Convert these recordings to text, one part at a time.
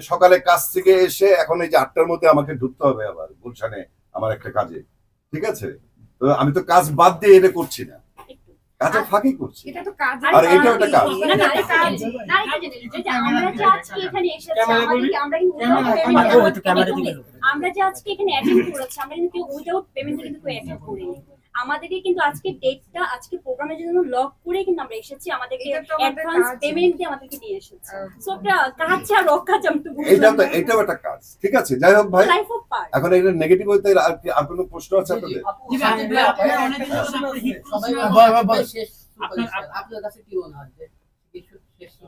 সকালে কাজ থেকে এসে এখন এই যে 8টার মধ্যে আমাকে ঢুকতে হবে আবার গুলশানে আমার একটা কাজে, ঠিক আছে? তো আমি তো কাজ বাদ দিয়ে এটা করছি না, কাজের ফাঁকি করছি, আর এটা একটা কাজ। আমরা যে আজকে এখানে অ্যাটেন্ড করেছি, আমরা কিন্তু উইদাউট পেমেন্ট কিন্তু অ্যাটেন্ড করিনি। আমাদেরকে কিন্তু আজকে ডেটটা আজকে প্রোগ্রামের জন্য লক করে কিন্তু আমরা এসেছি, আমাদেরকে অ্যাডভান্স পেমেন্ট দিয়ে আমাদেরকে দিয়ে এসেছি। সো এটা কাজ আর রক্ষা জামতে এইটাও একটা কাজ, ঠিক আছে? যাই হোক ভাই, এখন এটা নেগেটিভ হইতে আর কোনো প্রশ্ন আছে আপনাদের?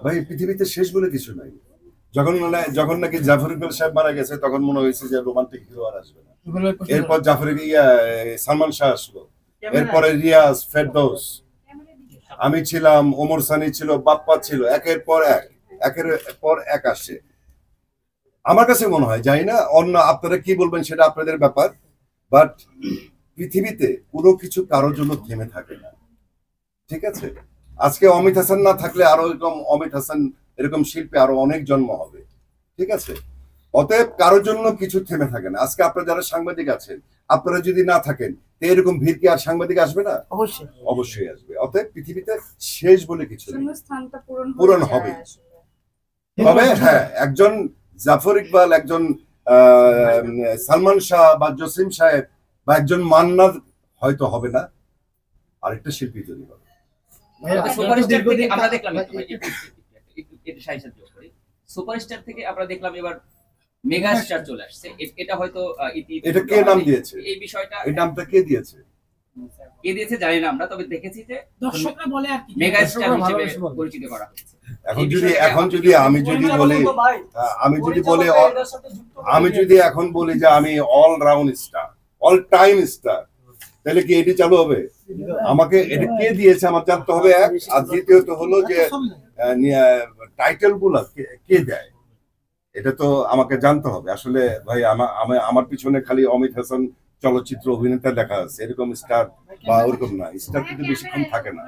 ভাই পৃথিবীতে শেষ বলে কিছু নাই। যখন নাকি জাফর ইকবাল সাহেব মারা গেছে তখন মনে হয়েছে যে রোমান্টিক হিরো আর আসবে না। এরপর সালমান শাহ আসলো, এরপরে রিয়াজ, ফেরদৌস, আমি ছিলাম, ওমর সানি ছিল, বাপ্পা ছিল, একের পর এক আসছে। আমার কাছে মনে হয়, জানি না অন্য আপনারা কি বলবেন সেটা আপনাদের ব্যাপার, বাট পৃথিবীতে কোনো কিছু কারোর জন্য থেমে থাকে না, ঠিক আছে? আজকে অমিত হাসান না থাকলে আরো এরকম অমিত হাসান এরকম শিল্পী আরো অনেক জন্ম হবে, ঠিক আছে? অতএব কারোর জন্য কিছু থেমে থাকে না। আজকে আপনারা যারা সাংবাদিক আছেন, আপনারা যদি না থাকেন এরকম ভিড় কি আর সাংবাদিক আসবে না? অবশ্যই আসবে। অতএব পৃথিবীতে শেষ বলে কিছু নেই, পূরণ হবে। তবে হ্যাঁ, একজন জাফর ইকবাল, একজন সালমান শাহ বা জসিম সাহেব বা একজন মান্নার হয়তো হবে না, আরেকটা শিল্পী তৈরি হবে। সুপারস্টার থেকে আমরা দেখলাম এবার মেগা স্টার চলে আসছে। এটা হয়তো এটা কে নাম দিয়েছে? এই বিষয়টা, এই নামটা কে দিয়েছে জানি না আমরা, তবে দেখেছি যে দর্শকরা বলে আর কি মেগা স্টার হিসেবে পরিচিত করা হচ্ছে। আমি যদি এখন বলি যে আমি all round star, all time star, তাহলে কি এটি চালু হবে? আমাকে এটা কে দিয়েছে আমার জানতে হবে, এক। আর দ্বিতীয়ত হলো যে টাইটেল গুলা কে দেয়, এটা তো আমাকে জানতে হবে। আসলে ভাই আমার পিছনে খালি অমিত হাসান চলচ্চিত্র অভিনেতা লেখা আছে, এরকম স্টার বা ওরকম না। স্টার কিন্তু বেশিক্ষণ থাকে না।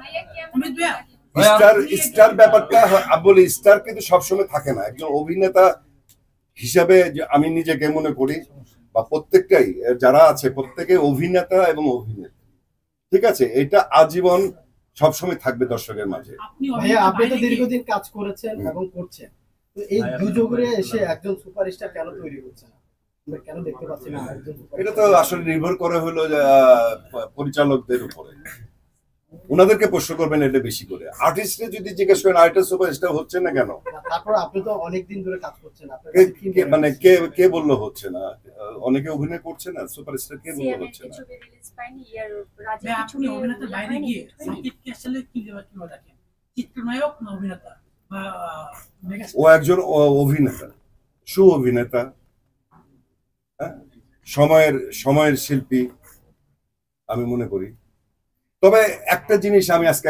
স্টার ব্যাপারটা বলি, স্টার কিন্তু সবসময় থাকে না। একজন অভিনেতা হিসাবে আমি নিজেকে মনে করি, বা প্রত্যেকটাই যারা আছে প্রত্যেকে অভিনেতা এবং অভিনেত্রী, ঠিক আছে? এটা আজীবন সবসময় থাকবে দর্শকের মাঝে। আপনি তো দীর্ঘদিন কাজ করেছেন এবং করছেন, তো এই দুযোগে এসে একজন সুপারস্টার কেন তৈরি হচ্ছে না, কেন দেখতে পাচ্ছি না? এটা তো আসলে নির্ভর করে হলো পরিচালকদের উপরে, ওনাদেরকে প্রশ্ন করবেন এটা বেশি করে। আর্টিস্টে যদি জিজ্ঞেস করেন আর্টিস্ট সুপারস্টার হচ্ছে না কেন, তারপর আপনি তো অনেকদিন ধরে কাজ করছেন, মানে কে বললো হচ্ছে না? অনেকে অভিনয় করছে না, সুপারস্টার কে বললো হচ্ছে না? ও একজন অভিনেতা, সু অভিনেতা, সময়ের শিল্পী আমি মনে করি। তবে একটা জিনিস আমি আজকে